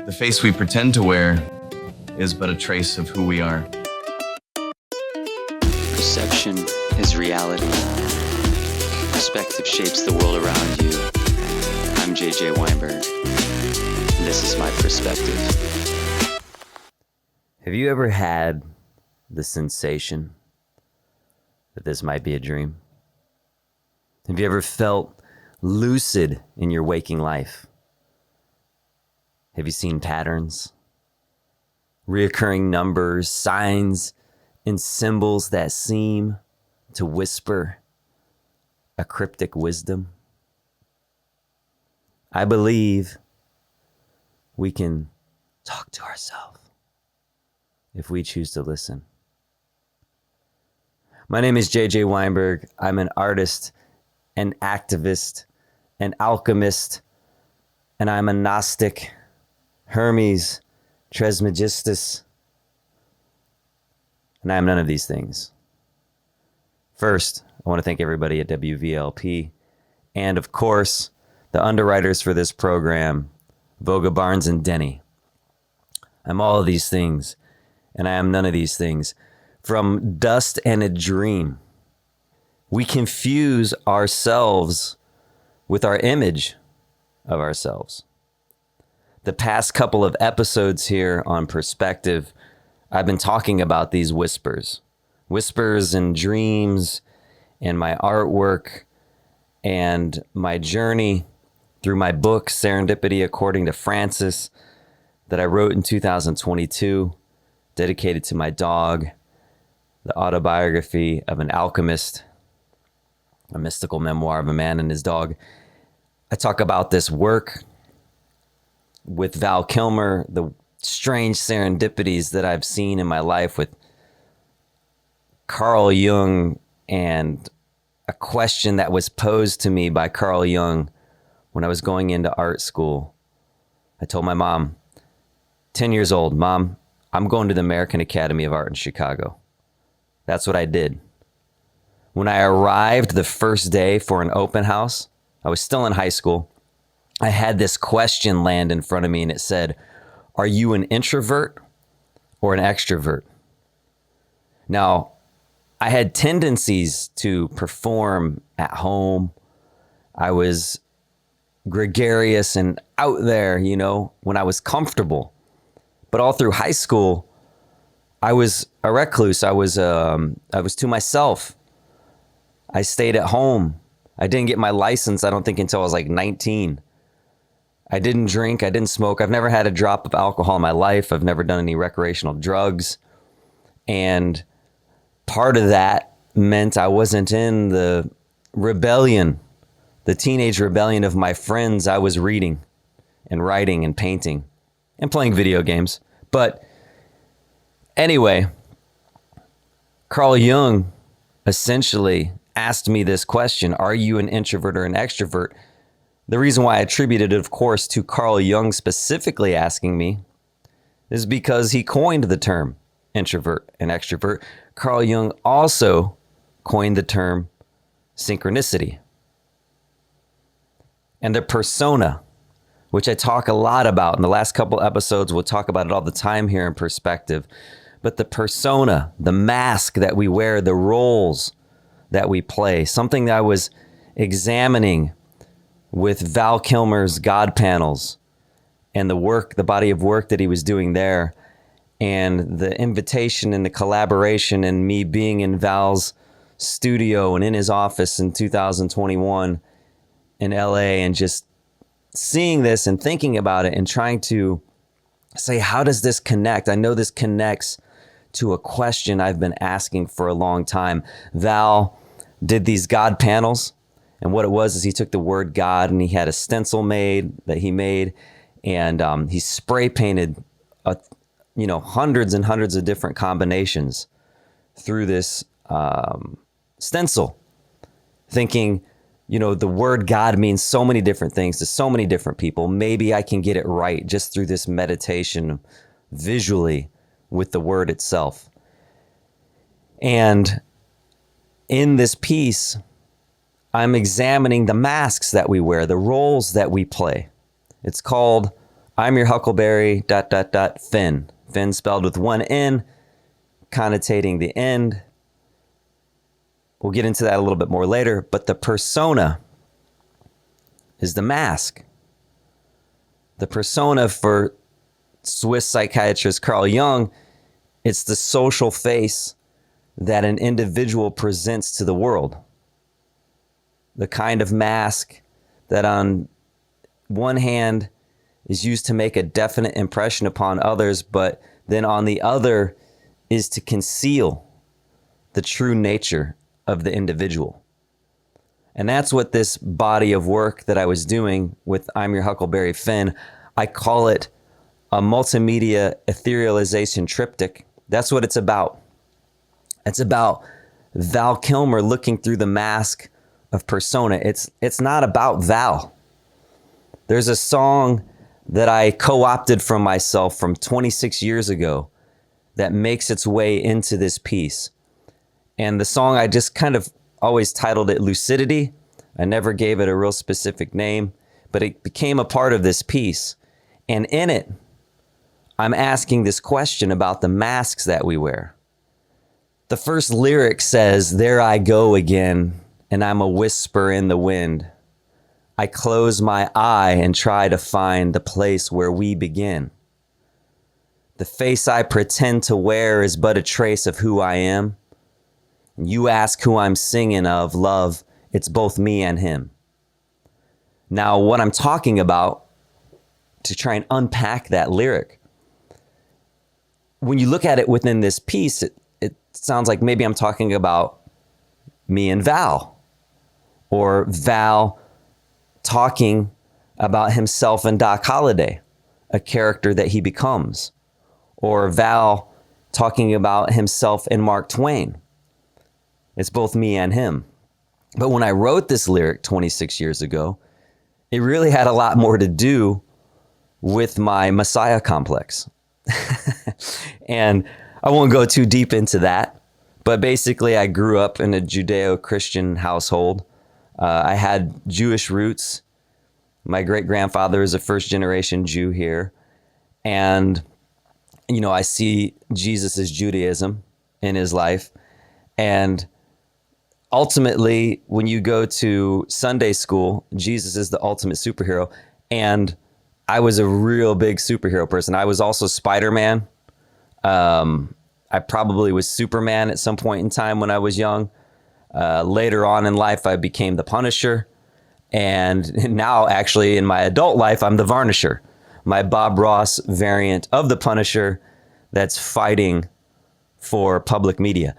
The face we pretend to wear is but a trace of who we are. Perception is reality. Perspective shapes the world around you. I'm JJ Weinberg, and this is my perspective. Have you ever had the sensation that this might be a dream? Have you ever felt lucid in your waking life? Have you seen patterns, reoccurring numbers, signs, and symbols that seem to whisper a cryptic wisdom? I believe we can talk to ourselves if we choose to listen. My name is JJ Weinberg. I'm an artist, an activist, an alchemist, and I'm a Gnostic, Hermes, Trismegistus, and I am none of these things. First, I want to thank everybody at WVLP, and of course, the underwriters for this program, Voga Barnes and Denny. I'm all of these things, and I am none of these things. From dust and a dream, we confuse ourselves with our image of ourselves. The past couple of episodes here on Perspective, I've been talking about these whispers and dreams and my artwork and my journey through my book, Serendipity According to Francis, that I wrote in 2022, dedicated to my dog, the autobiography of an alchemist, a mystical memoir of a man and his dog. I talk about this work with Val Kilmer, the strange serendipities that I've seen in my life with Carl Jung, and a question that was posed to me by Carl Jung when I was going into art school. I told my mom, 10 years old, Mom, I'm going to the American Academy of Art in Chicago. That's what I did. When I arrived the first day for an open house, I was still in high school. I had this question land in front of me, and it said, are you an introvert or an extrovert? Now, I had tendencies to perform at home. I was gregarious and out there, when I was comfortable. But all through high school, I was a recluse. I was to myself. I stayed at home. I didn't get my license, I don't think, until I was like 19. I didn't drink. I didn't smoke. I've never had a drop of alcohol in my life. I've never done any recreational drugs. And part of that meant I wasn't in the rebellion, the teenage rebellion of my friends. I was reading and writing and painting and playing video games. But anyway, Carl Jung essentially asked me this question: are you an introvert or an extrovert? The reason why I attributed it, of course, to Carl Jung specifically asking me is because he coined the term introvert and extrovert. Carl Jung also coined the term synchronicity. And the persona, which I talk a lot about in the last couple episodes, we'll talk about it all the time here in Perspective. But the persona, the mask that we wear, the roles that we play, something that I was examining with Val Kilmer's God panels and the body of work that he was doing there, and the invitation and the collaboration, and me being in Val's studio and in his office in 2021 in LA, and just seeing this and thinking about it and trying to say, how does this connect? I know this connects to a question I've been asking for a long time. Val did these God panels. And what it was is he took the word God, and he had a stencil that he made, and he spray painted, hundreds and hundreds of different combinations through this stencil, thinking, the word God means so many different things to so many different people. Maybe I can get it right just through this meditation visually with the word itself. And in this piece, I'm examining the masks that we wear, the roles that we play. It's called I'm your Huckleberry, ... Finn. Finn spelled with one N, connotating the end. We'll get into that a little bit more later, but the persona is the mask. The persona for Swiss psychiatrist Carl Jung, it's the social face that an individual presents to the world. The kind of mask that on one hand is used to make a definite impression upon others, but then on the other is to conceal the true nature of the individual. And that's what this body of work that I was doing with I'm Your Huckleberry Finn, I call it a multimedia etherealization triptych. That's what it's about. It's about Val Kilmer looking through the mask of persona. It's not about Val. There's a song that I co-opted from myself from 26 years ago that makes its way into this piece. And the song, I just kind of always titled it Lucidity. I never gave it a real specific name, but it became a part of this piece. And in it, I'm asking this question about the masks that we wear. The first lyric says, "There I go again, and I'm a whisper in the wind. I close my eye and try to find the place where we begin. The face I pretend to wear is but a trace of who I am. You ask who I'm singing of, love, it's both me and him." Now, what I'm talking about, to try and unpack that lyric, when you look at it within this piece, it sounds like maybe I'm talking about me and Val, or Val talking about himself and Doc Holliday, a character that he becomes, or Val talking about himself and Mark Twain. It's both me and him. But when I wrote this lyric 26 years ago, it really had a lot more to do with my Messiah complex. And I won't go too deep into that, but basically I grew up in a Judeo-Christian household. I had Jewish roots. My great-grandfather is a first-generation Jew here. And, you know, I see Jesus' Judaism in his life. And ultimately, when you go to Sunday school, Jesus is the ultimate superhero. And I was a real big superhero person. I was also Spider-Man. I probably was Superman at some point in time when I was young. Later on in life, I became the Punisher. And now, actually, in my adult life, I'm the Varnisher, my Bob Ross variant of the Punisher that's fighting for public media.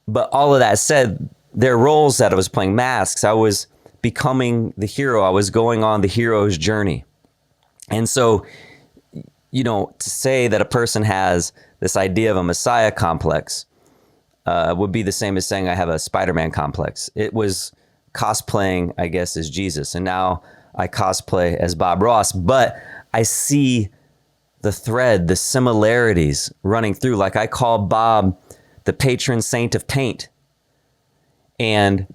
But all of that said, their roles that I was playing masks, I was becoming the hero. I was going on the hero's journey. And so, you know, to say that a person has this idea of a Messiah complex would be the same as saying I have a Spider-Man complex. It was cosplaying, I guess, as Jesus. And now I cosplay as Bob Ross. But I see the thread, the similarities running through. Like I call Bob the patron saint of paint. And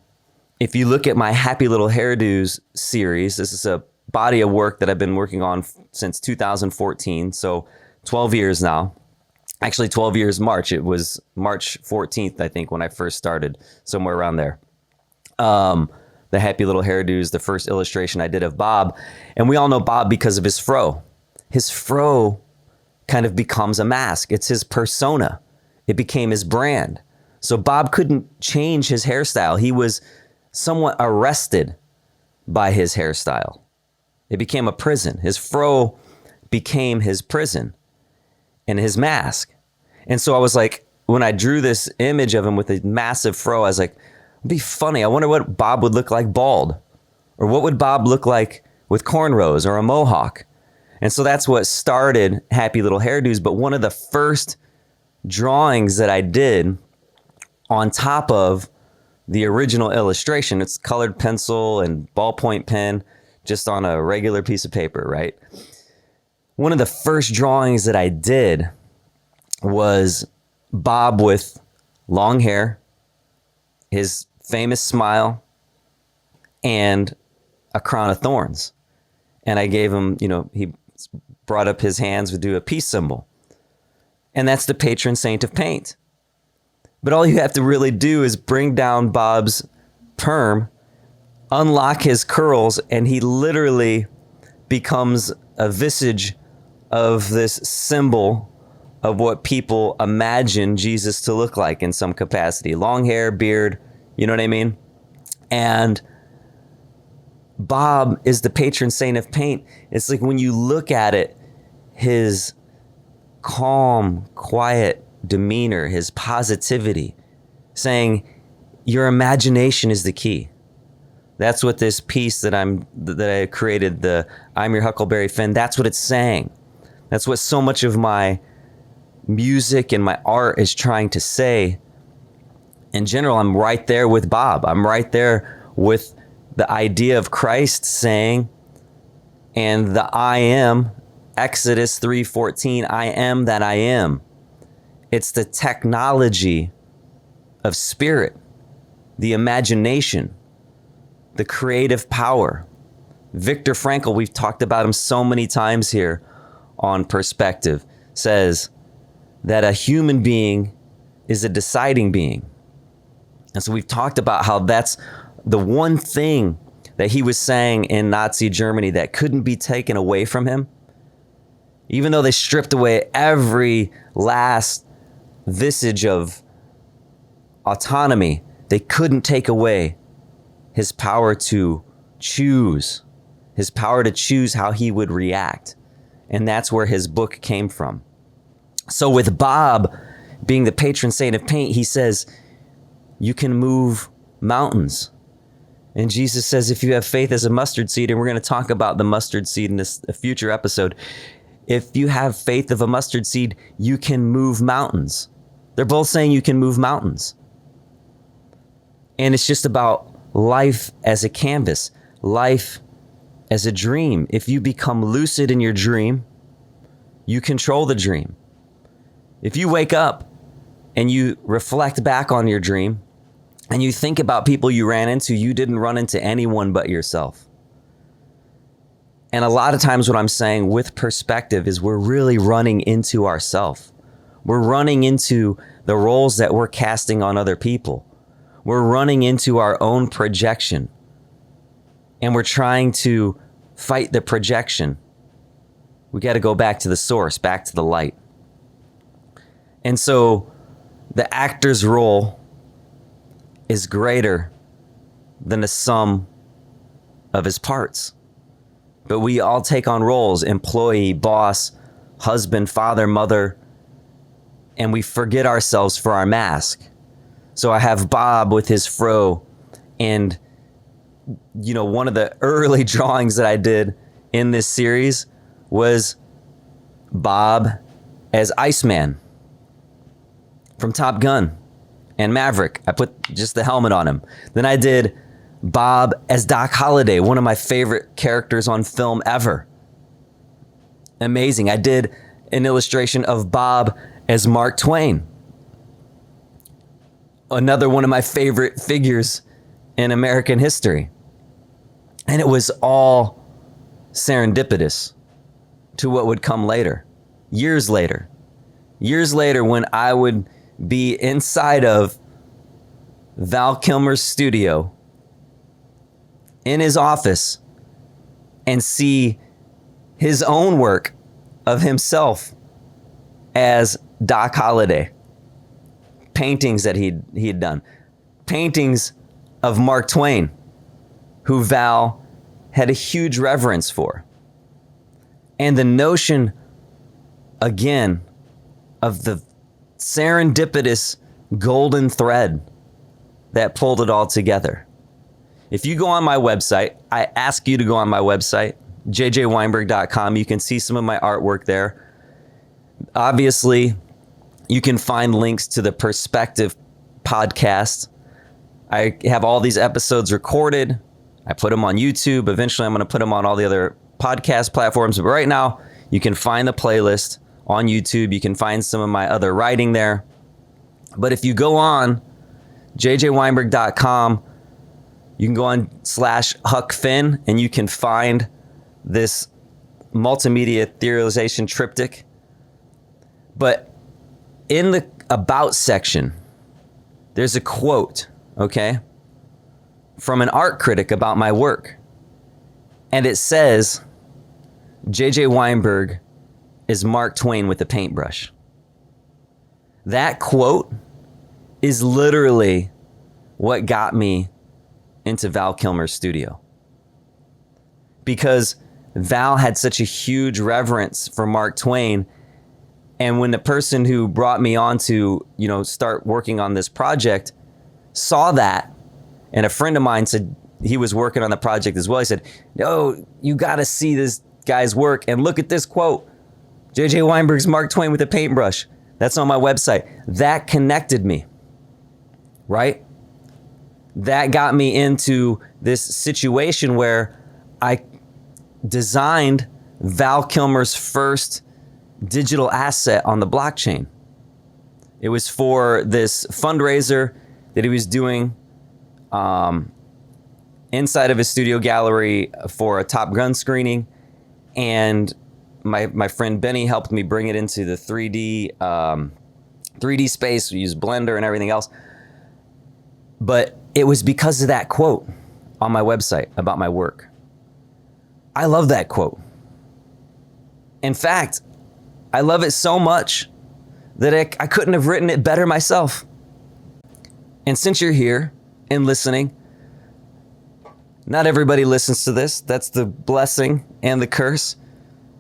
if you look at my Happy Little Hairdos series, this is a body of work that I've been working on since 2014. So 12 years now. Actually, 12 years March. It was March 14th, I think, when I first started, somewhere around there. The Happy Little Hairdos, the first illustration I did of Bob. And we all know Bob because of his fro. His fro kind of becomes a mask. It's his persona. It became his brand. So Bob couldn't change his hairstyle. He was somewhat arrested by his hairstyle. It became a prison. His fro became his prison and his mask. And so I was like, when I drew this image of him with a massive fro, I was like, it'd be funny. I wonder what Bob would look like bald, or what would Bob look like with cornrows or a mohawk. And so that's what started Happy Little Hairdos. But one of the first drawings that I did on top of the original illustration, it's colored pencil and ballpoint pen, just on a regular piece of paper, right? One of the first drawings that I did was Bob with long hair, his famous smile, and a crown of thorns. And I gave him, you know, he brought up his hands would do a peace symbol. And that's the patron saint of paint. But all you have to really do is bring down Bob's perm, unlock his curls, and he literally becomes a visage of this symbol of what people imagine Jesus to look like in some capacity. Long hair, beard, you know what I mean? And Bob is the patron saint of paint. It's like when you look at it, his calm, quiet demeanor, his positivity, saying your imagination is the key. That's what this piece that I created, the I'm Your Huckleberry Finn, that's what it's saying. That's what so much of my music and my art is trying to say. In general, I'm right there with Bob. I'm right there with the idea of Christ saying, and the I am, Exodus 3:14, I am that I am. It's the technology of spirit, the imagination, the creative power. Viktor Frankl, we've talked about him so many times here on Perspective, says that a human being is a deciding being. And so we've talked about how that's the one thing that he was saying in Nazi Germany that couldn't be taken away from him. Even though they stripped away every last vestige of autonomy, they couldn't take away his power to choose, his power to choose how he would react. And that's where his book came from. So with Bob being the patron saint of paint, he says, you can move mountains. And Jesus says, if you have faith as a mustard seed, and we're going to talk about the mustard seed in a future episode, if you have faith of a mustard seed, you can move mountains. They're both saying you can move mountains. And it's just about life as a canvas, life as a dream. If you become lucid in your dream, you control the dream. If you wake up and you reflect back on your dream and you think about people you ran into, you didn't run into anyone but yourself. And a lot of times what I'm saying with perspective is we're really running into ourselves. We're running into the roles that we're casting on other people. We're running into our own projection. And we're trying to fight the projection. We got to go back to the source, back to the light. And so the actor's role is greater than the sum of his parts. But we all take on roles, employee, boss, husband, father, mother, and we forget ourselves for our mask. So I have Bob with his fro, and you know, one of the early drawings that I did in this series was Bob as Iceman from Top Gun and Maverick. I put just the helmet on him. Then I did Bob as Doc Holliday, one of my favorite characters on film ever. Amazing. I did an illustration of Bob as Mark Twain, another one of my favorite figures in American history. And it was all serendipitous to what would come later, years later when I would be inside of Val Kilmer's studio in his office and see his own work of himself as Doc Holliday. Paintings that he'd done. Paintings of Mark Twain, who Val had a huge reverence for. And the notion, again, of the serendipitous golden thread that pulled it all together. If you go on my website, I ask you to go on my website, jjweinberg.com. You can see some of my artwork there. Obviously, you can find links to the Perspective podcast. I have all these episodes recorded. I put them on YouTube. Eventually, I'm going to put them on all the other podcast platforms. But right now, you can find the playlist on YouTube. You can find some of my other writing there. But if you go on jjweinberg.com, you can go on /HuckFinn, and you can find this multimedia theorization triptych. But in the about section, there's a quote, okay, from an art critic about my work. And it says, J.J. Weinberg is Mark Twain with a paintbrush. That quote is literally what got me into Val Kilmer's studio. Because Val had such a huge reverence for Mark Twain. And when the person who brought me on to, start working on this project saw that, and a friend of mine said he was working on the project as well. He said, "No, you got to see this guy's work and look at this quote. J.J. Weinberg's Mark Twain with a paintbrush. That's on my website." That connected me, right? That got me into this situation where I designed Val Kilmer's first digital asset on the blockchain. It was for this fundraiser that he was doing inside of his studio gallery for a Top Gun screening. And my friend Benny helped me bring it into the 3D space. We used Blender and everything else. But it was because of that quote on my website about my work. I love that quote. In fact, I love it so much that I couldn't have written it better myself. And since you're here and listening, not everybody listens to this. That's the blessing and the curse.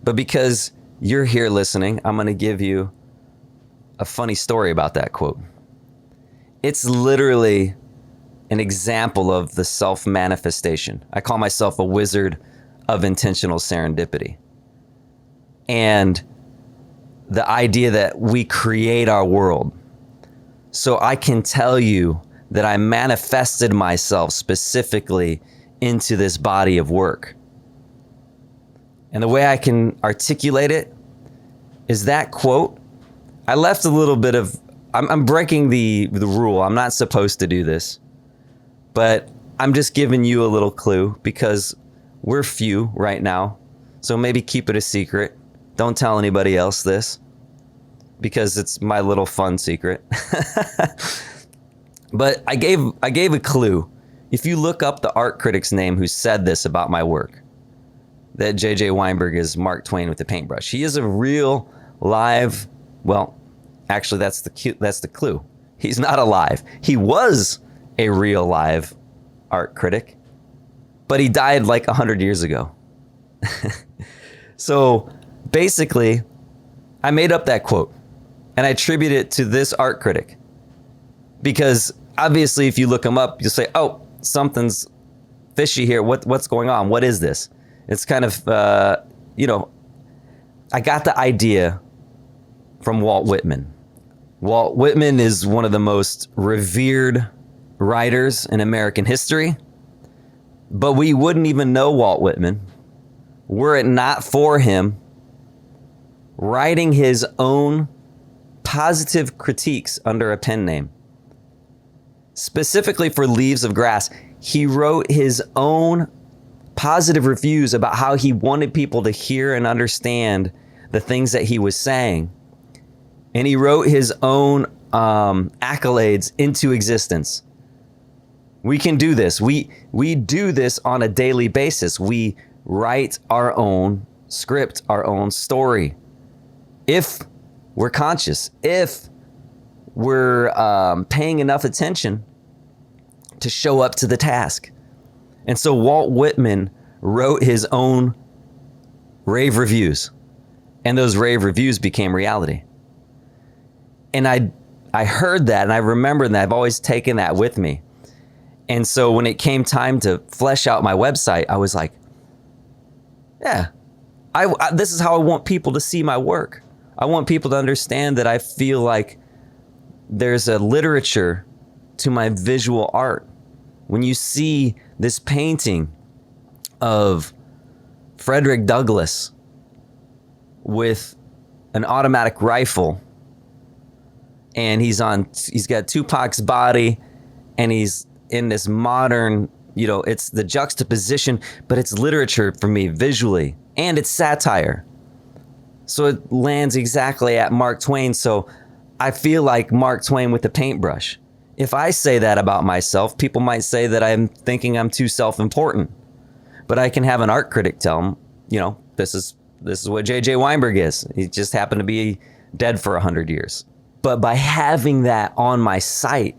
But because you're here listening, I'm going to give you a funny story about that quote. It's literally an example of the self-manifestation. I call myself a wizard of intentional serendipity. And the idea that we create our world. So I can tell you that I manifested myself specifically into this body of work. And the way I can articulate it is that quote. I left a little bit of, I'm breaking the rule. I'm not supposed to do this, but I'm just giving you a little clue because we're few right now. So maybe keep it a secret. Don't tell anybody else this because it's my little fun secret. But I gave a clue. If you look up the art critic's name who said this about my work, that J.J. Weinberg is Mark Twain with a paintbrush. He is a real live, well, actually that's the clue. He's not alive. He was a real live art critic, but he died like 100 years ago. So basically, I made up that quote and I attribute it to this art critic. Because obviously, if you look him up, you'll say, oh, something's fishy here. What's going on? What is this? It's kind of, I got the idea from Walt Whitman. Walt Whitman is one of the most revered writers in American history. But we wouldn't even know Walt Whitman were it not for him writing his own positive critiques under a pen name. Specifically for Leaves of Grass, he wrote his own positive reviews about how he wanted people to hear and understand the things that he was saying. And he wrote his own accolades into existence. We can do this. We do this on a daily basis. We write our own script, our own story. If we're conscious, if we're paying enough attention to show up to the task. And so Walt Whitman wrote his own rave reviews, and those rave reviews became reality. And I heard that, and I remember that. I've always taken that with me. And so when it came time to flesh out my website, I was like, yeah, this is how I want people to see my work. I want people to understand that I feel like there's a literature to my visual art. When you see this painting of Frederick Douglass with an automatic rifle, and he's got Tupac's body, and he's in this modern it's the juxtaposition, but it's literature for me visually, and it's satire. So it lands exactly at Mark Twain. So I feel like Mark Twain with the paintbrush. If I say that about myself, people might say that I'm thinking I'm too self-important. But I can have an art critic tell them, this is what J.J. Weinberg is. He just happened to be dead for 100 years. But by having that on my site,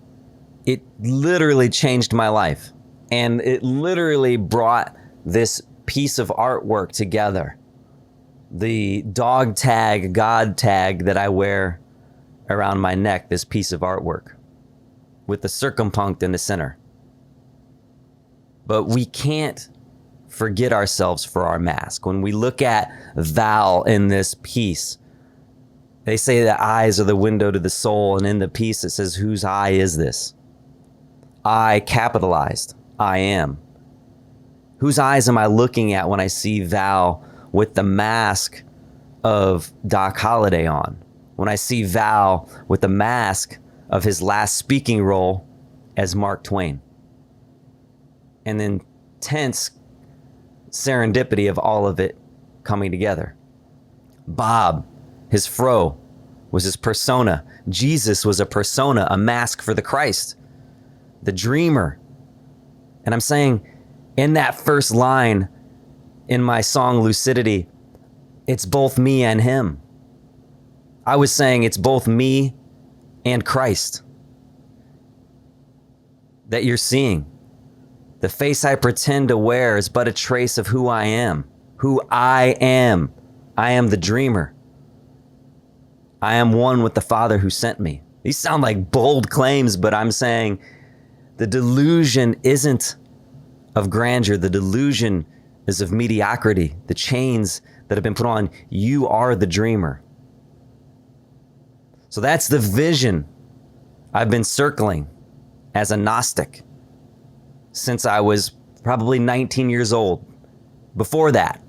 it literally changed my life. And it literally brought this piece of artwork together. The dog tag, God tag that I wear around my neck, this piece of artwork with the circumpunct in the center. But we can't forget ourselves for our mask. When we look at Val in this piece, they say that eyes are the window to the soul, and in the piece it says, whose eye is this? I capitalized, I am. Whose eyes am I looking at when I see Val with the mask of Doc Holliday on? When I see Val with the mask of his last speaking role as Mark Twain? And then tense serendipity of all of it coming together. Bob, his fro, was his persona. Jesus was a persona, a mask for the Christ, the dreamer. And I'm saying in that first line in my song Lucidity, it's both me and him. I was saying it's both me and Christ that you're seeing. The face I pretend to wear is but a trace of who I am. Who I am. I am the dreamer. I am one with the Father who sent me. These sound like bold claims, but I'm saying the delusion isn't of grandeur. The delusion is of mediocrity. The chains that have been put on. You are the dreamer. So that's the vision I've been circling as a Gnostic since I was probably 19 years old. Before that,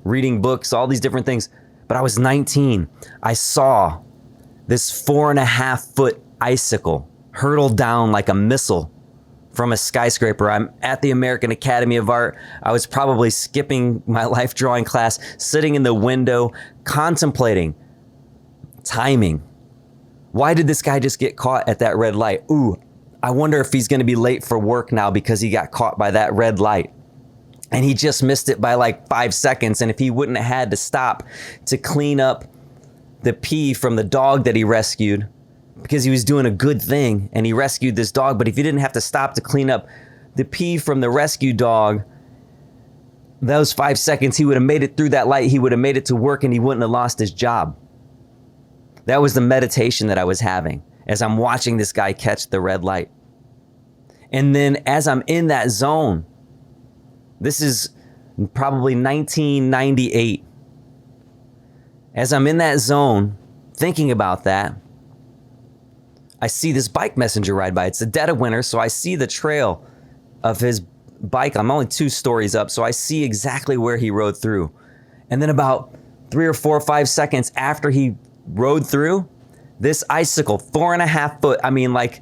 reading books, all these different things. But I was 19. I saw this 4.5 foot icicle hurtle down like a missile from a skyscraper. I'm at the American Academy of Art. I was probably skipping my life drawing class, sitting in the window, contemplating timing. Why did this guy just get caught at that red light? Ooh, I wonder if he's going to be late for work now because he got caught by that red light. And he just missed it by like 5 seconds. And if he wouldn't have had to stop to clean up the pee from the dog that he rescued, because he was doing a good thing and he rescued this dog, but if he didn't have to stop to clean up the pee from the rescue dog, those 5 seconds, he would have made it through that light. He would have made it to work and he wouldn't have lost his job. That was the meditation that I was having as I'm watching this guy catch the red light. And then as I'm in that zone, this is probably 1998. As I'm in that zone, thinking about that, I see this bike messenger ride by. It's the dead of winter, so I see the trail of his bike. I'm only 2 stories up, so I see exactly where he rode through. And then about 3 or 4 or 5 seconds after he rode through, this icicle, 4.5 foot, I mean like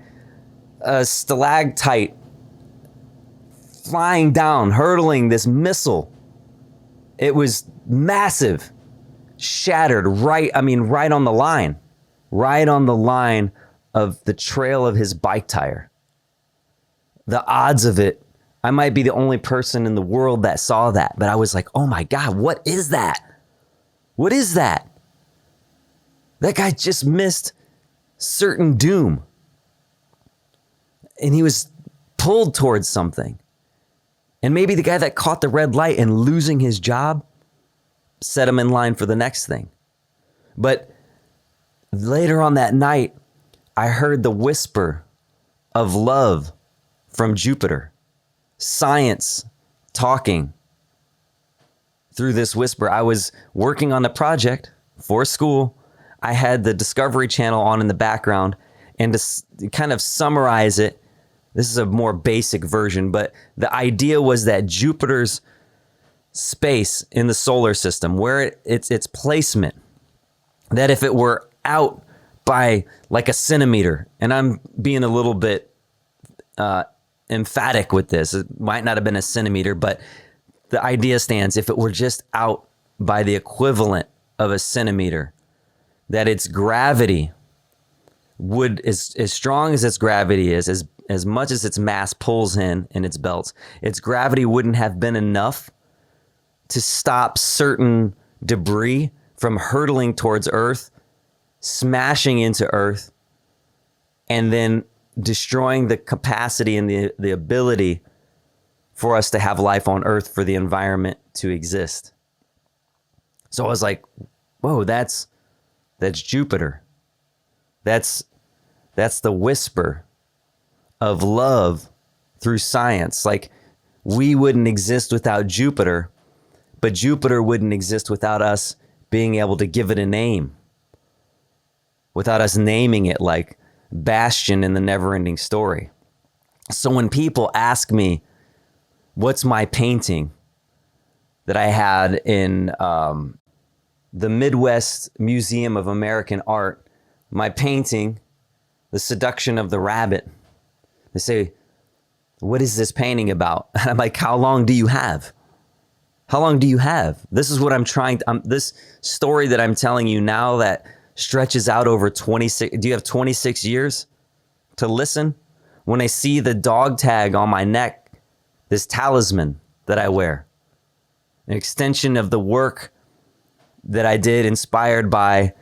a stalactite, flying down, hurtling this missile. It was massive, shattered right on the line of the trail of his bike tire. The odds of it, I might be the only person in the world that saw that, but I was like, oh my God, what is that? What is that? That guy just missed certain doom. And he was pulled towards something. And maybe the guy that caught the red light and losing his job set him in line for the next thing. But later on that night, I heard the whisper of love from Jupiter. Science talking through this whisper. I was working on the project for school. I had the Discovery Channel on in the background, and to kind of summarize it, this is a more basic version, but the idea was that Jupiter's space in the solar system, where its placement, that if it were out by like a centimeter, and I'm being a little bit emphatic with this. It might not have been a centimeter, but the idea stands. If it were just out by the equivalent of a centimeter, that its gravity would, as strong as its gravity is, as much as its mass pulls in its belts, its gravity wouldn't have been enough to stop certain debris from hurtling towards Earth, smashing into Earth, and then destroying the capacity and the ability for us to have life on Earth, for the environment to exist. So I was like, whoa, that's Jupiter. That's the whisper of love through science. Like, we wouldn't exist without Jupiter, but Jupiter wouldn't exist without us being able to give it a name, without us naming it, like Bastion in the Never-Ending Story. So when people ask me, what's my painting that I had in the Midwest Museum of American Art, my painting, The Seduction of the Rabbit, they say, what is this painting about? And I'm like, how long do you have? How long do you have? This is what I'm trying to, this story that I'm telling you now that stretches out over 26, do you have 26 years to listen? When I see the dog tag on my neck, this talisman that I wear, an extension of the work that I did inspired by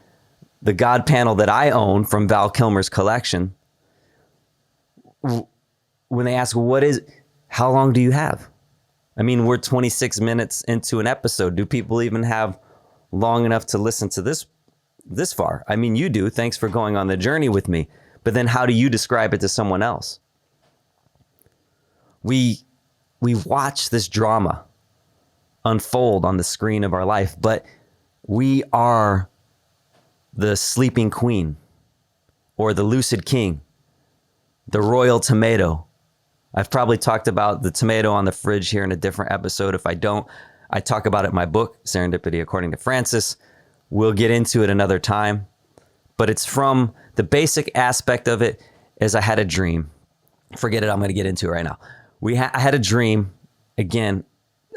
the God panel that I own from Val Kilmer's collection. When they ask, how long do you have? I mean, we're 26 minutes into an episode. Do people even have long enough to listen to this far? I mean, you do. Thanks for going on the journey with me. But then how do you describe it to someone else? We watch this drama unfold on the screen of our life, but we are the sleeping queen or the lucid king, the royal tomato. I've probably talked about the tomato on the fridge here in a different episode. If I don't, I talk about it in my book, Serendipity According to Francis. We'll get into it another time. But it's from the basic aspect of it is I had a dream. Forget it, I'm going to get into it right now. I had a dream, again,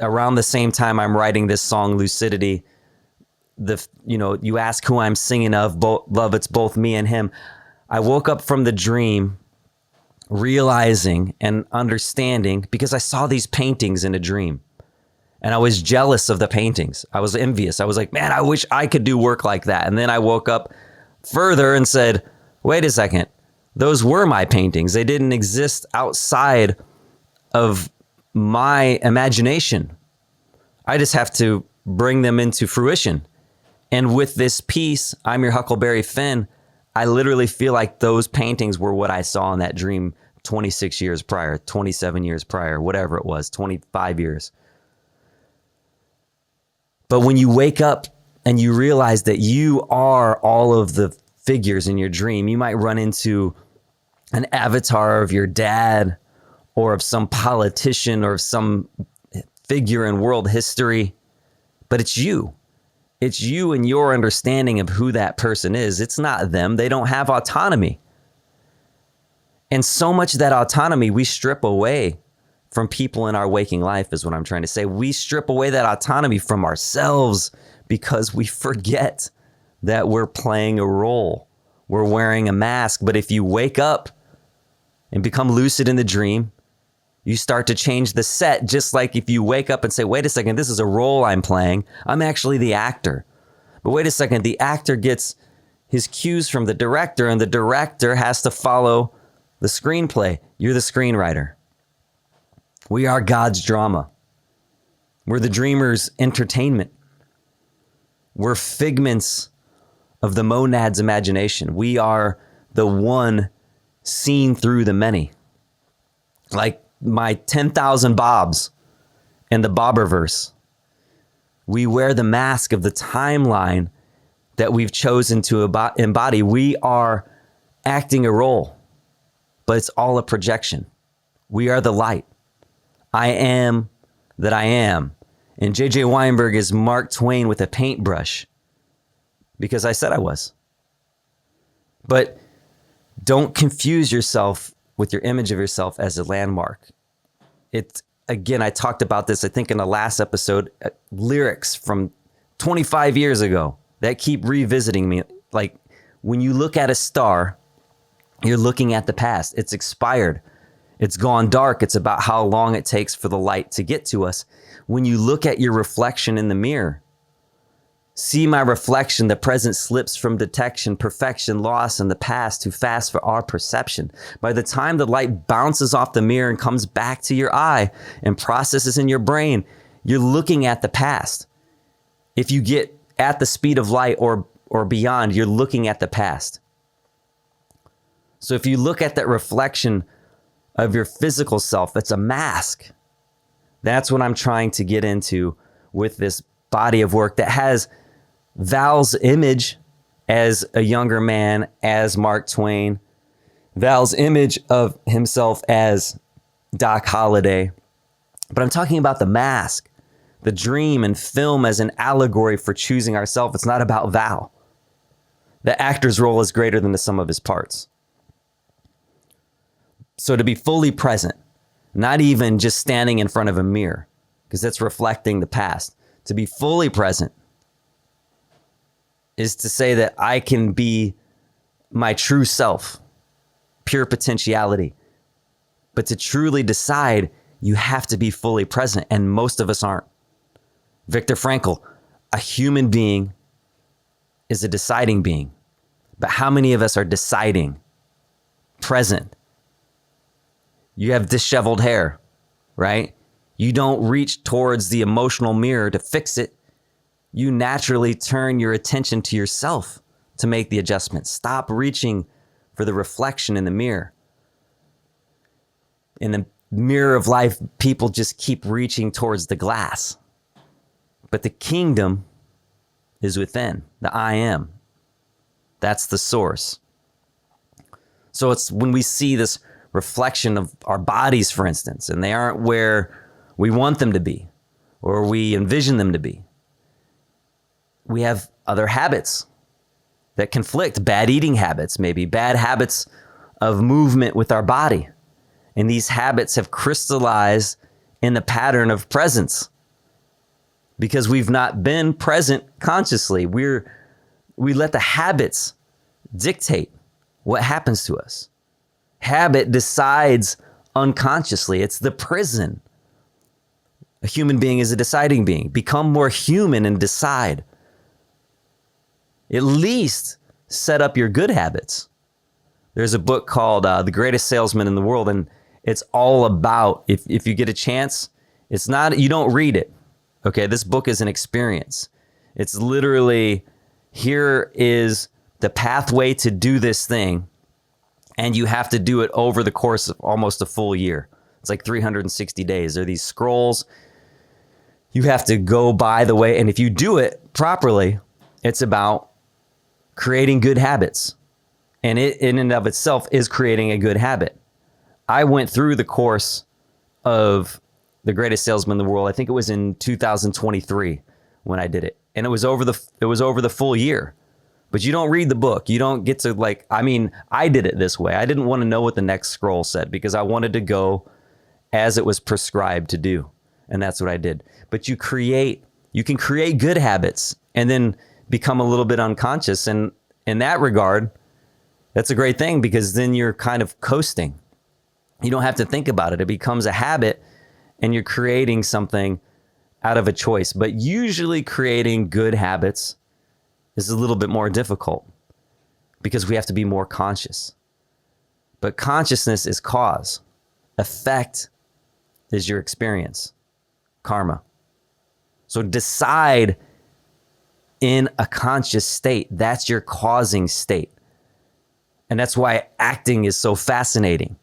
around the same time I'm writing this song, Lucidity. You ask who I'm singing of, love, it's both me and him. I woke up from the dream realizing and understanding, because I saw these paintings in a dream and I was jealous of the paintings. I was envious. I was like, man, I wish I could do work like that. And then I woke up further and said, wait a second, those were my paintings. They didn't exist outside of my imagination. I just have to bring them into fruition. And with this piece, I'm Your Huckleberry Finn, I literally feel like those paintings were what I saw in that dream 26 years prior, 27 years prior, whatever it was, 25 years. But when you wake up and you realize that you are all of the figures in your dream, you might run into an avatar of your dad or of some politician or of some figure in world history, but it's you. It's you and your understanding of who that person is. It's not them. They don't have autonomy. And so much of that autonomy we strip away from people in our waking life is what I'm trying to say. We strip away that autonomy from ourselves because we forget that we're playing a role. We're wearing a mask. But if you wake up and become lucid in the dream, you start to change the set, just like if you wake up and say, wait a second, this is a role I'm playing. I'm actually the actor. But wait a second, the actor gets his cues from the director, and the director has to follow the screenplay. You're the screenwriter. We are God's drama. We're the dreamer's entertainment. We're figments of the monad's imagination. We are the one seen through the many. Like my 10,000 Bobs in the Bobberverse. We wear the mask of the timeline that we've chosen to embody. We are acting a role, but it's all a projection. We are the light. I am that I am. And J.J. Weinberg is Mark Twain with a paintbrush because I said I was. But don't confuse yourself with your image of yourself as a landmark. It's, again, I talked about this, I think, in the last episode, lyrics from 25 years ago that keep revisiting me. Like, when you look at a star, you're looking at the past. It's expired. It's gone dark. It's about how long it takes for the light to get to us. When you look at your reflection in the mirror, see my reflection, the present slips from detection, perfection lost in the past, too fast for our perception. By the time the light bounces off the mirror and comes back to your eye and processes in your brain, you're looking at the past. If you get at the speed of light or beyond, you're looking at the past. So if you look at that reflection of your physical self, it's a mask. That's what I'm trying to get into with this body of work that has Val's image as a younger man, as Mark Twain, Val's image of himself as Doc Holliday. But I'm talking about the mask, the dream and film as an allegory for choosing ourselves. It's not about Val. The actor's role is greater than the sum of his parts. So to be fully present, not even just standing in front of a mirror, because that's reflecting the past. To be fully present is to say that I can be my true self, pure potentiality. But to truly decide, you have to be fully present, and most of us aren't. Viktor Frankl, a human being is a deciding being. But how many of us are deciding, present? You have disheveled hair, right? You don't reach towards the emotional mirror to fix it. You naturally turn your attention to yourself to make the adjustment. Stop reaching for the reflection in the mirror. In the mirror of life, people just keep reaching towards the glass. But the kingdom is within, the I am. That's the source. So it's when we see this reflection of our bodies, for instance, and they aren't where we want them to be or we envision them to be. We have other habits that conflict, bad eating habits, maybe bad habits of movement with our body. And these habits have crystallized in the pattern of presence because we've not been present consciously. We let the habits dictate what happens to us. Habit decides unconsciously. It's the prison. A human being is a deciding being. Become more human and decide. At least set up your good habits. There's a book called The Greatest Salesman in the World, and it's all about, if you get a chance, it's not, you don't read it. Okay, this book is an experience. It's literally, here is the pathway to do this thing, and you have to do it over the course of almost a full year. It's like 360 days. There are these scrolls. You have to go by the way, and if you do it properly, it's about creating good habits. And it in and of itself is creating a good habit. I went through the course of The Greatest Salesman in the World. I think it was in 2023 when I did it. And it was over the full year. But you don't read the book. You don't get to I did it this way. I didn't want to know what the next scroll said because I wanted to go as it was prescribed to do. And that's what I did. But you can create good habits and then become a little bit unconscious. And in that regard, that's a great thing because then you're kind of coasting. You don't have to think about it. It becomes a habit and you're creating something out of a choice. But usually creating good habits is a little bit more difficult because we have to be more conscious. But consciousness is cause. Effect is your experience. Karma. So decide in a conscious state. That's your causing state. And that's why acting is so fascinating.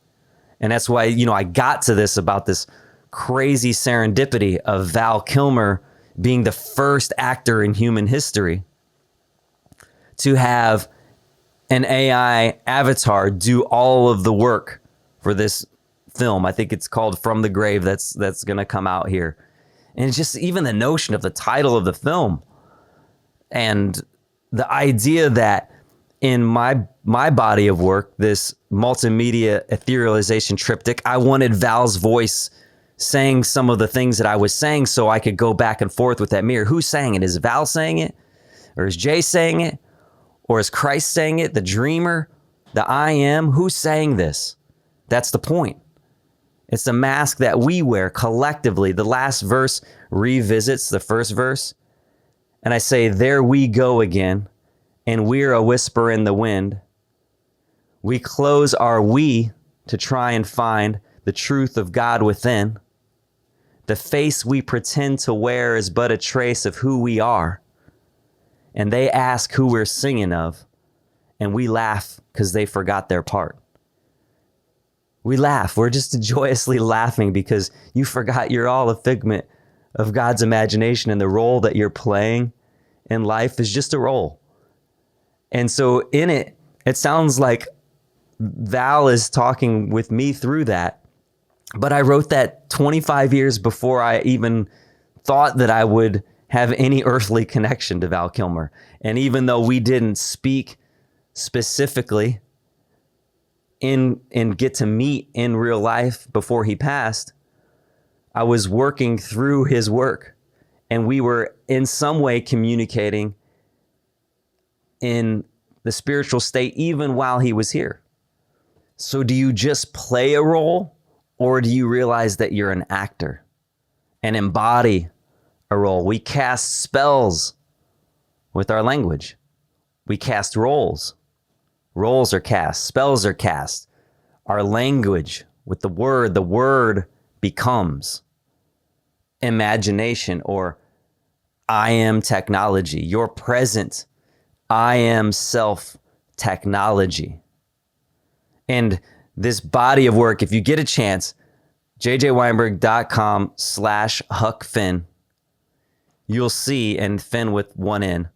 And that's why, I got to this about this crazy serendipity of Val Kilmer being the first actor in human history to have an AI avatar do all of the work for this film. I think it's called From the Grave. That's going to come out here. And it's just even the notion of the title of the film and the idea that in my body of work, this multimedia etherealization triptych, I wanted Val's voice saying some of the things that I was saying so I could go back and forth with that mirror. Who's saying it? Is Val saying it? Or is Jay saying it? Or is Christ saying it? The dreamer? The I am? Who's saying this? That's the point. It's the mask that we wear collectively. The last verse revisits the first verse. And I say, there we go again, and we're a whisper in the wind. We close our we to try and find the truth of God within. The face we pretend to wear is but a trace of who we are. And they ask who we're singing of, and we laugh because they forgot their part. We laugh. We're just joyously laughing because you forgot you're all a figment of God's imagination, and the role that you're playing in life is just a role. And so in it, it sounds like Val is talking with me through that. But I wrote that 25 years before I even thought that I would have any earthly connection to Val Kilmer. And even though we didn't speak specifically and get to meet in real life before he passed, I was working through his work, and we were in some way communicating in the spiritual state even while he was here. So do you just play a role, or do you realize that you're an actor and embody a role? We cast spells with our language. We cast roles. Roles are cast. Spells are cast. Our language with the word becomes imagination, or I am technology. Your present I am self technology. And this body of work, if you get a chance, jjweinberg.com/HuckFinn, you'll see, and Finn with one N,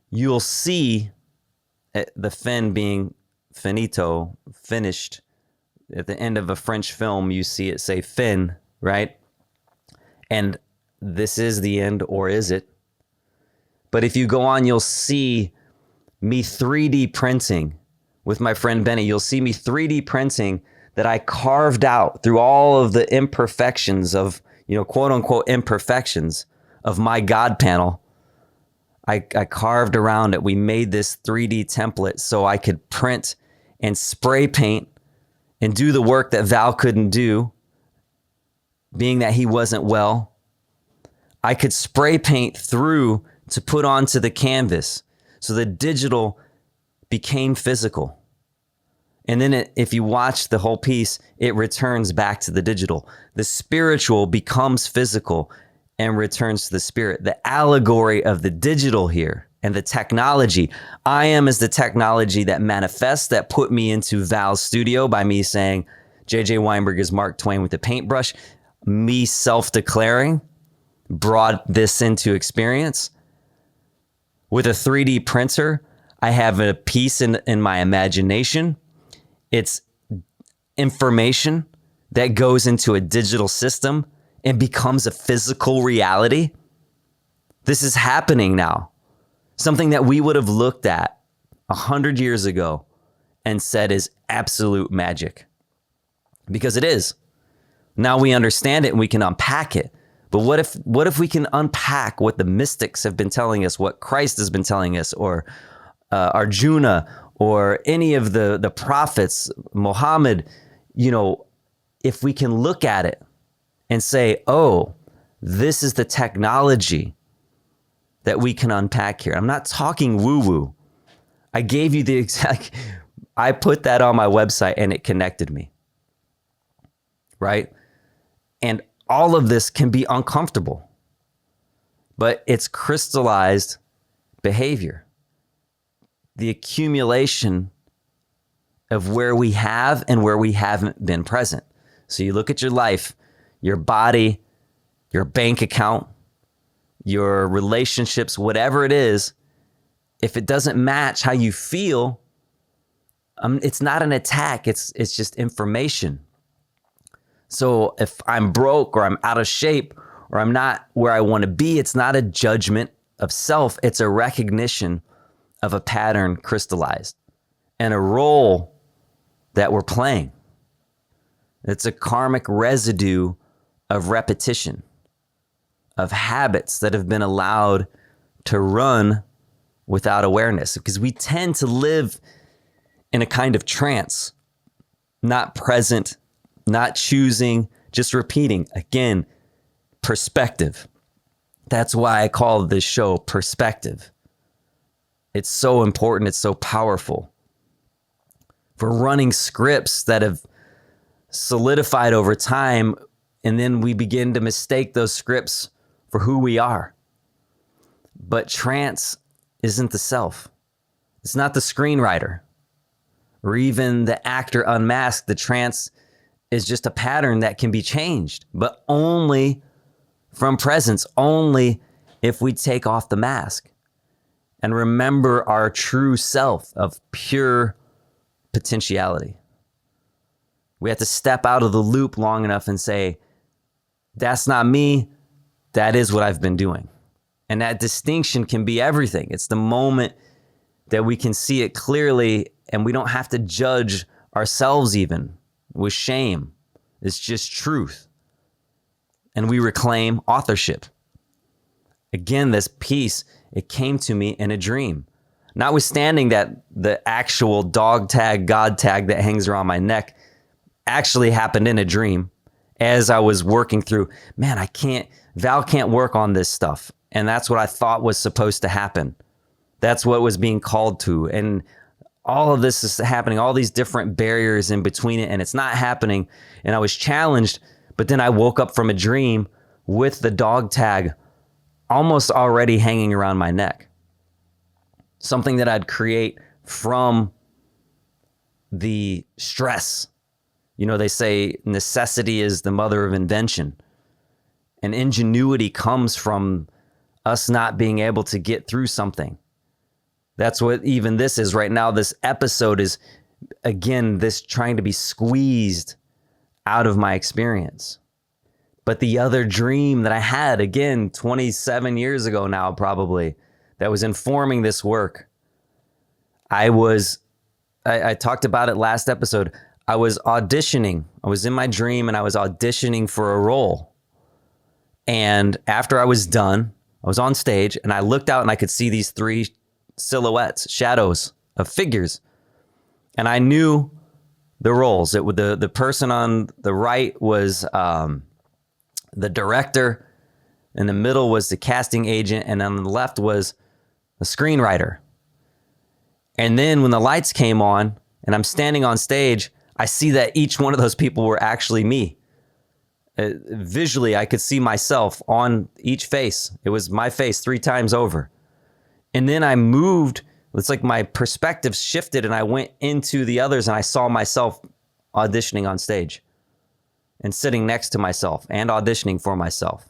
you'll see the Finn being finito, finished. At the end of a French film, you see it say fin, right? And this is the end, or is it? But if you go on, you'll see me 3D printing with my friend Benny. You'll see me 3D printing that I carved out through all of the imperfections of, quote unquote imperfections of my God panel. I carved around it. We made this 3D template so I could print and spray paint and do the work that Val couldn't do, being that he wasn't well. I could spray paint through to put onto the canvas. So the digital became physical. And then if you watch the whole piece, it returns back to the digital. The spiritual becomes physical and returns to the spirit. The allegory of the digital here and the technology. I am is the technology that manifests, that put me into Val's studio by me saying, JJ Weinberg is Mark Twain with a paintbrush. Me self-declaring brought this into experience. With a 3D printer, I have a piece in my imagination. It's information that goes into a digital system and becomes a physical reality. This is happening now. Something that we would have looked at 100 years ago and said is absolute magic. Because it is. Now we understand it and we can unpack it. But what if we can unpack what the mystics have been telling us, what Christ has been telling us, or Arjuna, or any of the prophets, Muhammad, if we can look at it and say, oh, this is the technology that we can unpack here. I'm not talking woo-woo. I gave you I put that on my website and it connected me, right? And all of this can be uncomfortable, but it's crystallized behavior. The accumulation of where we have and where we haven't been present. So you look at your life, your body, your bank account, your relationships, whatever it is, if it doesn't match how you feel, it's not an attack, it's just information. So if I'm broke or I'm out of shape or I'm not where I want to be, it's not a judgment of self, it's a recognition of a pattern crystallized and a role that we're playing. It's a karmic residue of repetition, of habits that have been allowed to run without awareness, because we tend to live in a kind of trance, not present, not choosing, just repeating. Again, perspective. That's why I call this show Perspective. It's so important. It's so powerful. We're running scripts that have solidified over time, and then we begin to mistake those scripts for who we are. But trance isn't the self. It's not the screenwriter or even the actor unmasked. The trance is just a pattern that can be changed, but only from presence, only if we take off the mask and remember our true self of pure potentiality. We have to step out of the loop long enough and say, that's not me. That is what I've been doing. And that distinction can be everything. It's the moment that we can see it clearly and we don't have to judge ourselves even with shame. It's just truth. And we reclaim authorship. Again, this piece, it came to me in a dream. Notwithstanding that the actual dog tag, God tag that hangs around my neck actually happened in a dream as I was working through, man, Val can't work on this stuff. And that's what I thought was supposed to happen. That's what was being called to. And all of this is happening, all these different barriers in between it, and it's not happening. And I was challenged, but then I woke up from a dream with the dog tag almost already hanging around my neck. Something that I'd create from the stress. You know, they say necessity is the mother of invention. And ingenuity comes from us not being able to get through something. That's what even this is right now. This episode is, again, this trying to be squeezed out of my experience. But the other dream that I had, again, 27 years ago now, probably, that was informing this work. I talked about it last episode. I was auditioning. I was in my dream and I was auditioning for a role. And after I was done, I was on stage and I looked out and I could see these three silhouettes, shadows of figures. And I knew the roles. The person on the right was the director, in the middle was the casting agent, and on the left was the screenwriter. And then when the lights came on and I'm standing on stage, I see that each one of those people were actually me. Visually, I could see myself on each face. It was my face 3 times over. And then I moved. It's like my perspective shifted and I went into the others and I saw myself auditioning on stage and sitting next to myself and auditioning for myself.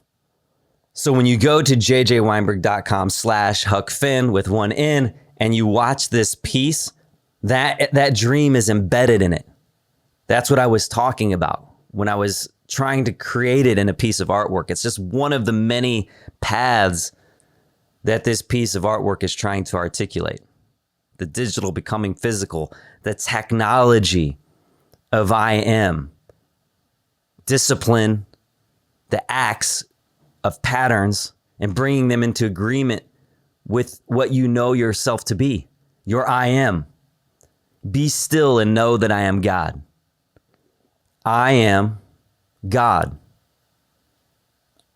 So when you go to jjweinberg.com/HuckFinn with 1 N and you watch this piece, that dream is embedded in it. That's what I was talking about when I was trying to create it in a piece of artwork. It's just one of the many paths that this piece of artwork is trying to articulate. The digital becoming physical, the technology of I am, discipline, the acts of patterns, and bringing them into agreement with what you know yourself to be, your I am. Be still and know that I am God. I am God.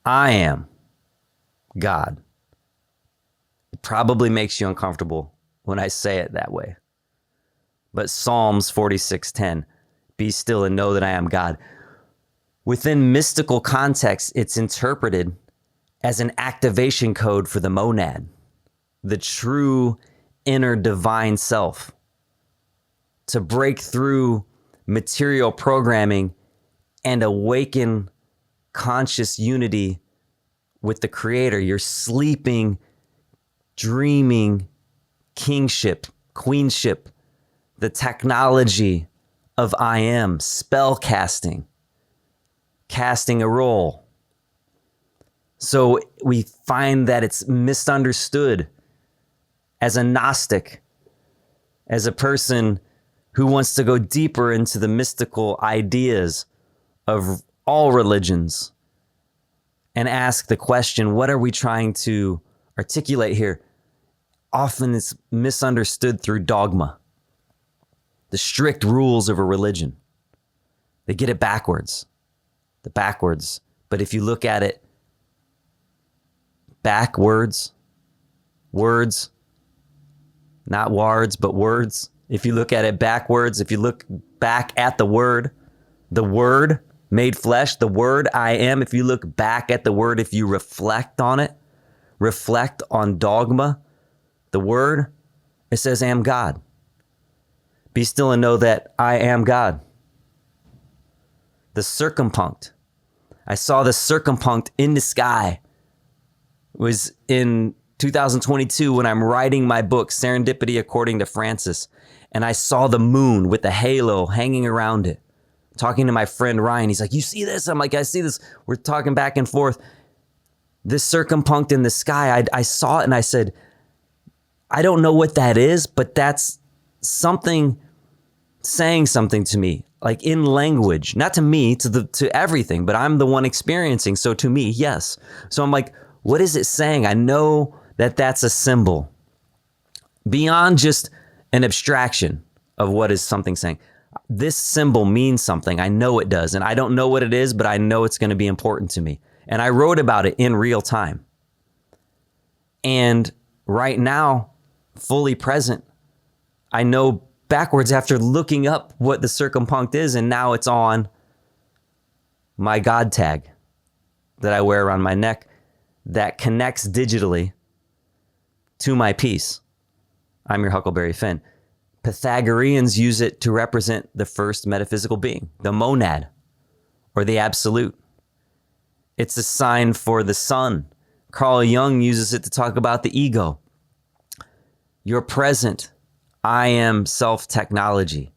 I am God. It probably makes you uncomfortable when I say it that way. But Psalms 46:10, be still and know that I am God. Within mystical context, it's interpreted as an activation code for the monad, the true inner divine self, to break through material programming and awaken conscious unity with the Creator. Your sleeping, dreaming kingship, queenship, the technology of I am, spell casting a role. So we find that it's misunderstood as a Gnostic, as a person who wants to go deeper into the mystical ideas of all religions and ask the question, what are we trying to articulate here? Often it's misunderstood through dogma, the strict rules of a religion. They get it backwards, But if you look at it backwards, words, not words, but words. If you look at it backwards, if you look back at the word made flesh, the word I am, if you look back at the word, if you reflect on it, reflect on dogma, the word, it says, I am God. Be still and know that I am God. The circumpunct. I saw the circumpunct in the sky. It was in 2022 when I'm writing my book, Serendipity According to Francis. And I saw the moon with the halo hanging around it. Talking to my friend Ryan, he's like, you see this? I'm like, I see this. We're talking back and forth. This circumpunct in the sky, I saw it and I said, I don't know what that is, but that's something saying something to me, like in language, not to me, to everything, but I'm the one experiencing. So to me, yes. So I'm like, what is it saying? I know that that's a symbol beyond just an abstraction of what is something saying. This symbol means something. I know it does. And I don't know what it is, but I know it's going to be important to me. And I wrote about it in real time. And right now, fully present, I know backwards after looking up what the circumpunct is. And now it's on my God tag that I wear around my neck that connects digitally to my piece. I'm your Huckleberry Finn. Pythagoreans use it to represent the first metaphysical being, the monad, or the absolute. It's a sign for the sun. Carl Jung uses it to talk about the ego. You're present. I am self-technology.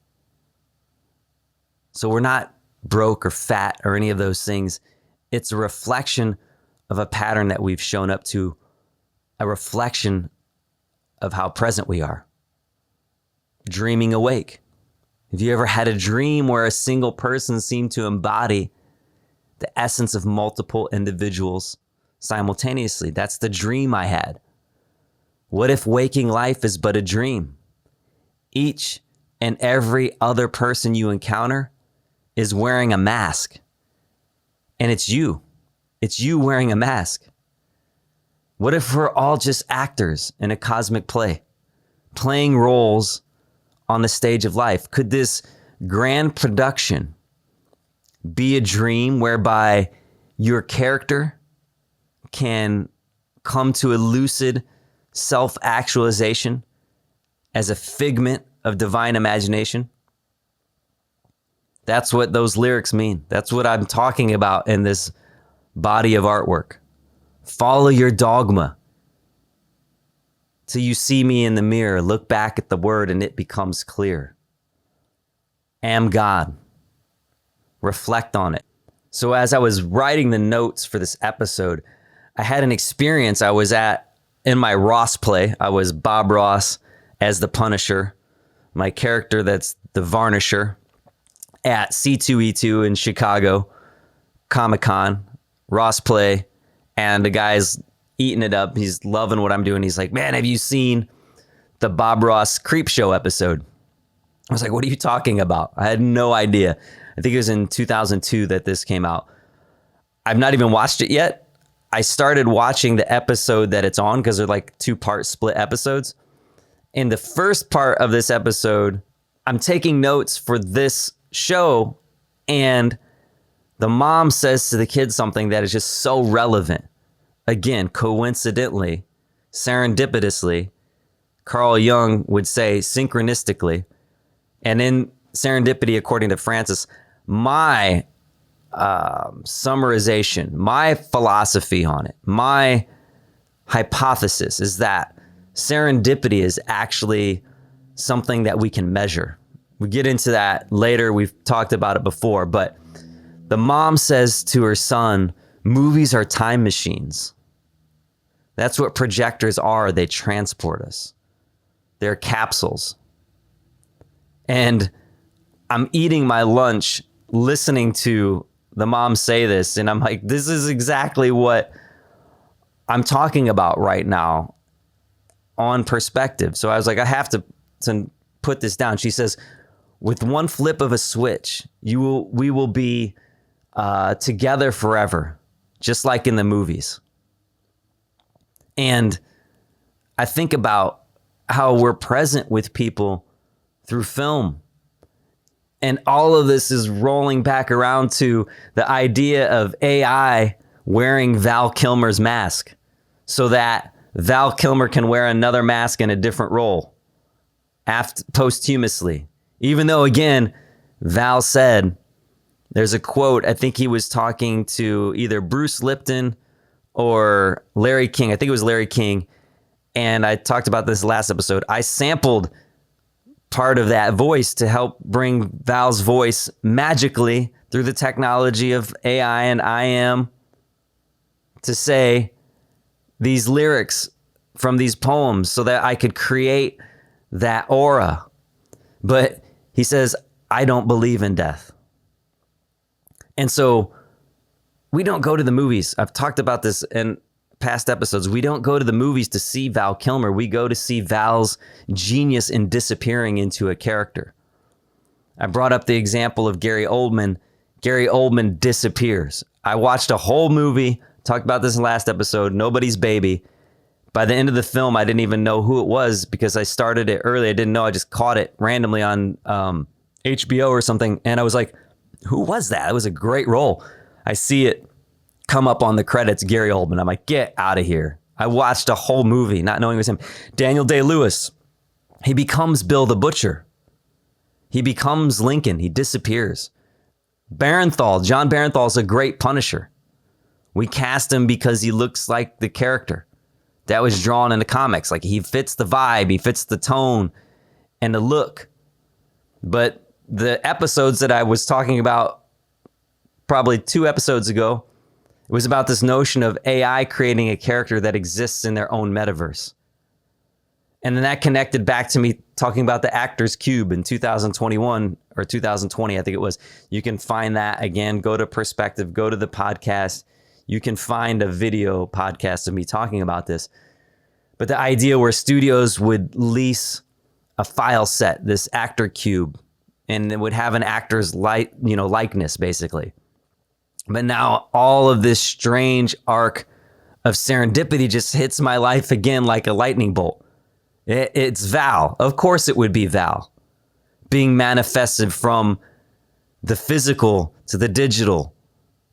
So we're not broke or fat or any of those things. It's a reflection of a pattern that we've shown up to, a reflection of how present we are. Dreaming awake. Have you ever had a dream where a single person seemed to embody the essence of multiple individuals simultaneously? That's the dream I had. What if waking life is but a dream? Each and every other person you encounter is wearing a mask. And it's you. It's you wearing a mask. What if we're all just actors in a cosmic play, playing roles on the stage of life? Could this grand production be a dream whereby your character can come to a lucid self-actualization as a figment of divine imagination? That's what those lyrics mean. That's what I'm talking about in this body of artwork. Follow your dogma till you see me in the mirror. Look back at the word and it becomes clear. Am God. Reflect on it. So as I was writing the notes for this episode, I had an experience. I was in my Ross play. I was Bob Ross as the Punisher, my character that's the Varnisher, at C2E2 in Chicago, Comic-Con, Ross play, and the guy's eating it up. He's loving what I'm doing. He's like, man, have you seen the Bob Ross Creep Show episode? I was like, what are you talking about? I had no idea. I think it was in 2002 that this came out. I've not even watched it yet. I started watching the episode that it's on because they're like 2-part split episodes. In the first part of this episode, I'm taking notes for this show, and the mom says to the kid something that is just so relevant. Again, coincidentally, serendipitously, Carl Jung would say synchronistically. And in Serendipity According to Francis, my summarization, my philosophy on it, my hypothesis is that serendipity is actually something that we can measure. We get into that later. We've talked about it before, but the mom says to her son, movies are time machines. That's what projectors are. They transport us. They're capsules. And I'm eating my lunch listening to the mom say this, and I'm like, this is exactly what I'm talking about right now on perspective. So I was like, I have to put this down. She says, with one flip of a switch, we will be together forever, just like in the movies. And I think about how we're present with people through film. And all of this is rolling back around to the idea of AI wearing Val Kilmer's mask so that Val Kilmer can wear another mask in a different role posthumously. Even though, again, Val said, there's a quote, I think he was talking to either Bruce Lipton or Larry King. I think it was Larry King. And I talked about this last episode. I sampled part of that voice to help bring Val's voice magically through the technology of AI and IM to say these lyrics from these poems so that I could create that aura. But he says, I don't believe in death. And so we don't go to the movies. I've talked about this in past episodes. We don't go to the movies to see Val Kilmer. We go to see Val's genius in disappearing into a character. I brought up the example of Gary Oldman. Gary Oldman disappears. I watched a whole movie, talked about this in the last episode, Nobody's Baby. By the end of the film, I didn't even know who it was because I started it early. I didn't know. I just caught it randomly on HBO or something. And I was like, who was that? It was a great role. I see it come up on the credits, Gary Oldman. I'm like, get out of here. I watched a whole movie not knowing it was him. Daniel Day-Lewis, he becomes Bill the Butcher. He becomes Lincoln. He disappears. Barenthal, John Barenthal is a great Punisher. We cast him because he looks like the character that was drawn in the comics. Like, he fits the vibe, he fits the tone and the look. But the episodes that I was talking about probably 2 episodes ago, it was about this notion of AI creating a character that exists in their own metaverse. And then that connected back to me talking about the Actors Cube in 2021 or 2020, I think it was. You can find that again. Go to Perspective, go to the podcast. You can find a video podcast of me talking about this. But the idea where studios would lease a file set, this actor cube, and it would have an actor's likeness, basically. But now all of this strange arc of serendipity just hits my life again like a lightning bolt. It's Val. Of course it would be Val being manifested from the physical to the digital,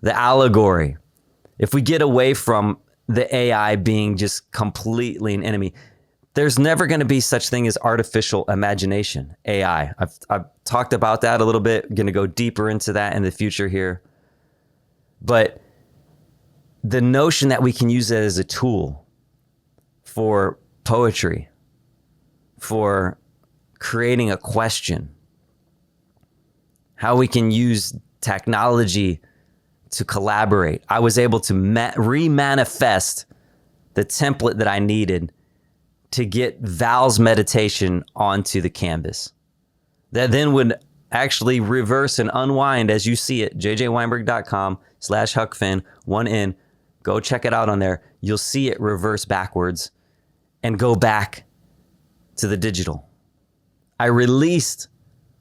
the allegory. If we get away from the AI being just completely an enemy, there's never going to be such thing as artificial imagination, AI. I've talked about that a little bit. Going to go deeper into that in the future here. But the notion that we can use it as a tool for poetry, for creating a question, how we can use technology to collaborate. I was able to re-manifest the template that I needed to get Val's meditation onto the canvas. That then would actually reverse and unwind as you see it, jjweinberg.com/huckfin, 1N. Go check it out on there. You'll see it reverse backwards and go back to the digital. I released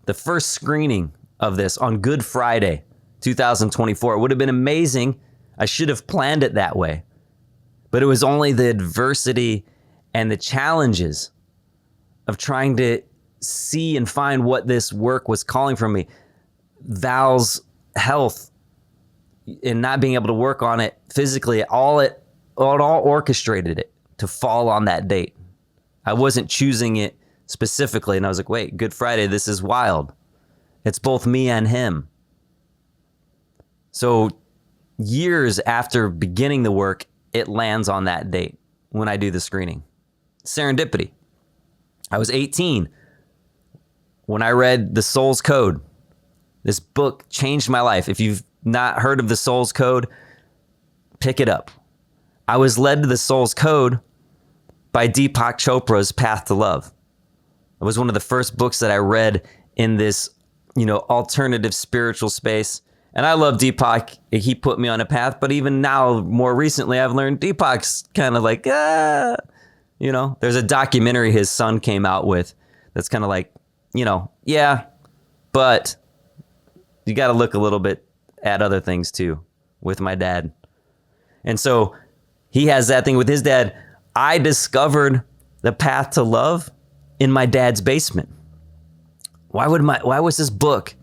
the first screening of this on Good Friday, 2024. It would have been amazing. I should have planned it that way. But it was only the adversity and the challenges of trying to see and find what this work was calling from me. Val's health and not being able to work on it physically, it all orchestrated it to fall on that date. I wasn't choosing it specifically, and I was like, wait, Good Friday, this is wild. It's both me and him. So years after beginning the work, it lands on that date when I do the screening. Serendipity. I was 18 when I read The Soul's Code. This book changed my life. If you've not heard of The Soul's Code, pick it up. I was led to The Soul's Code by Deepak Chopra's Path to Love. It was one of the first books that I read in this, alternative spiritual space. And I love Deepak. He put me on a path, but even now, more recently, I've learned Deepak's kind of like, there's a documentary his son came out with that's kind of like, yeah, but you got to look a little bit at other things too with my dad. And so he has that thing with his dad. I discovered the path to love in my dad's basement. Why was this book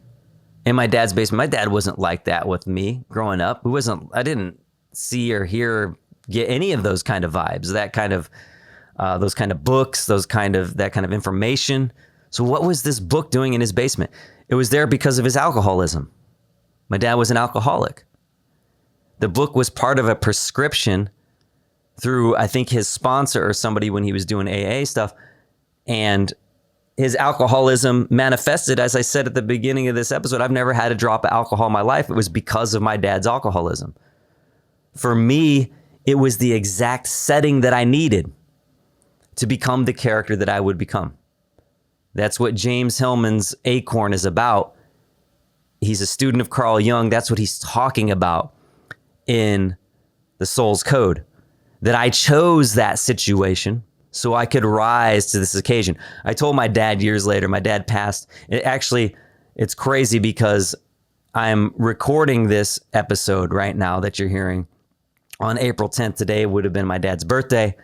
in my dad's basement? My dad wasn't like that with me growing up. I didn't see or hear or get any of those kind of vibes, those kind of books, that kind of information. So what was this book doing in his basement? It was there because of his alcoholism. My dad was an alcoholic. The book was part of a prescription through, I think, his sponsor or somebody when he was doing AA stuff. And his alcoholism manifested, as I said at the beginning of this episode, I've never had a drop of alcohol in my life. It was because of my dad's alcoholism. For me, it was the exact setting that I needed to become the character that I would become. That's what James Hillman's Acorn is about. He's a student of Carl Jung. That's what he's talking about in The Soul's Code. That I chose that situation so I could rise to this occasion. I told my dad years later, my dad passed. It's crazy because I'm recording this episode right now that you're hearing on April 10th. Today would have been my dad's birthday,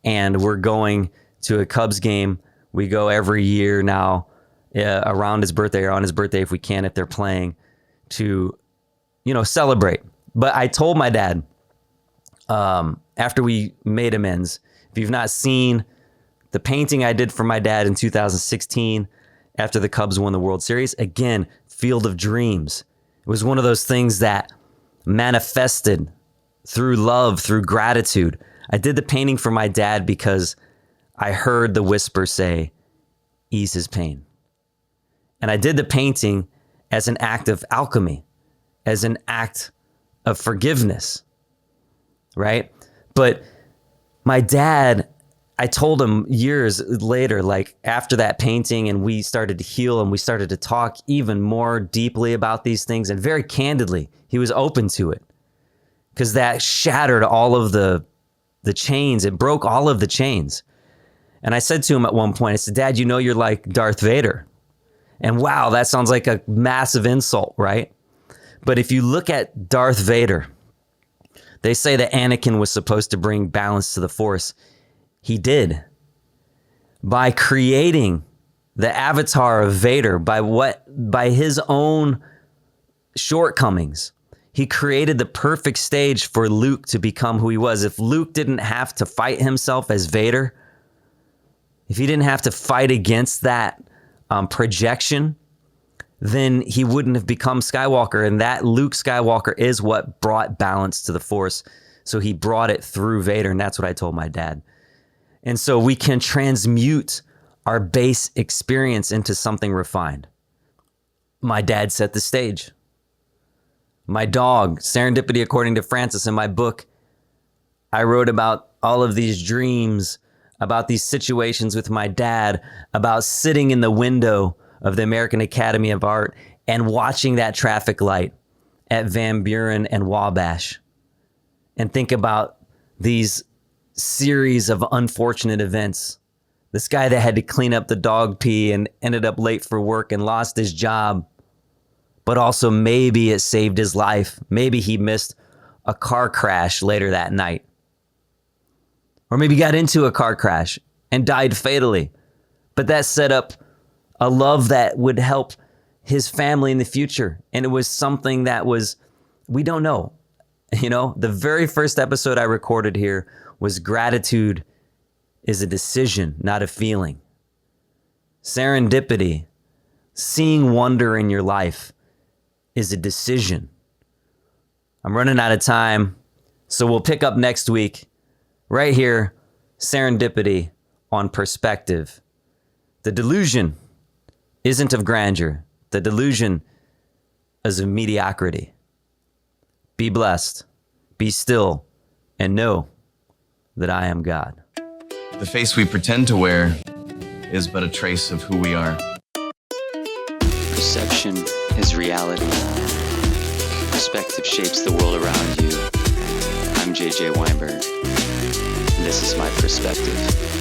and we're going to a Cubs game. We go every year now around his birthday or on his birthday if we can, if they're playing, to, celebrate. But I told my dad after we made amends, if you've not seen the painting I did for my dad in 2016 after the Cubs won the World Series, again, Field of Dreams. It was one of those things that manifested through love, through gratitude. I did the painting for my dad because I heard the whisper say, ease his pain. And I did the painting as an act of alchemy, as an act of forgiveness, right? But my dad, I told him years later, like after that painting, and we started to heal and we started to talk even more deeply about these things, and very candidly, he was open to it because that shattered all of the chains. It broke all of the chains. And I said to him at one point, I said, Dad, you're like Darth Vader. And wow, that sounds like a massive insult, right? But if you look at Darth Vader, they say that Anakin was supposed to bring balance to the Force. He did. By creating the avatar of Vader, by his own shortcomings, he created the perfect stage for Luke to become who he was. If Luke didn't have to fight himself as Vader, if he didn't have to fight against that projection, then he wouldn't have become Skywalker. And that Luke Skywalker is what brought balance to the Force. So he brought it through Vader. And that's what I told my dad. And so we can transmute our base experience into something refined. My dad set the stage. My dog, Serendipity According to Francis, in my book, I wrote about all of these dreams, about these situations with my dad, about sitting in the window of the American Academy of Art and watching that traffic light at Van Buren and Wabash, and think about these series of unfortunate events. This guy that had to clean up the dog pee and ended up late for work and lost his job, but also maybe it saved his life. Maybe he missed a car crash later that night. Or maybe got into a car crash and died fatally. But that set up a love that would help his family in the future. And it was something that we don't know. The very first episode I recorded here was gratitude is a decision, not a feeling. Serendipity, seeing wonder in your life, is a decision. I'm running out of time, so we'll pick up next week right here, Serendipity on Perspective. The delusion isn't of grandeur. The delusion is of mediocrity. Be blessed, be still, and know that I am God. The face we pretend to wear is but a trace of who we are. Perception is reality. Perspective shapes the world around you. I'm JJ Weinberg, and this is my perspective.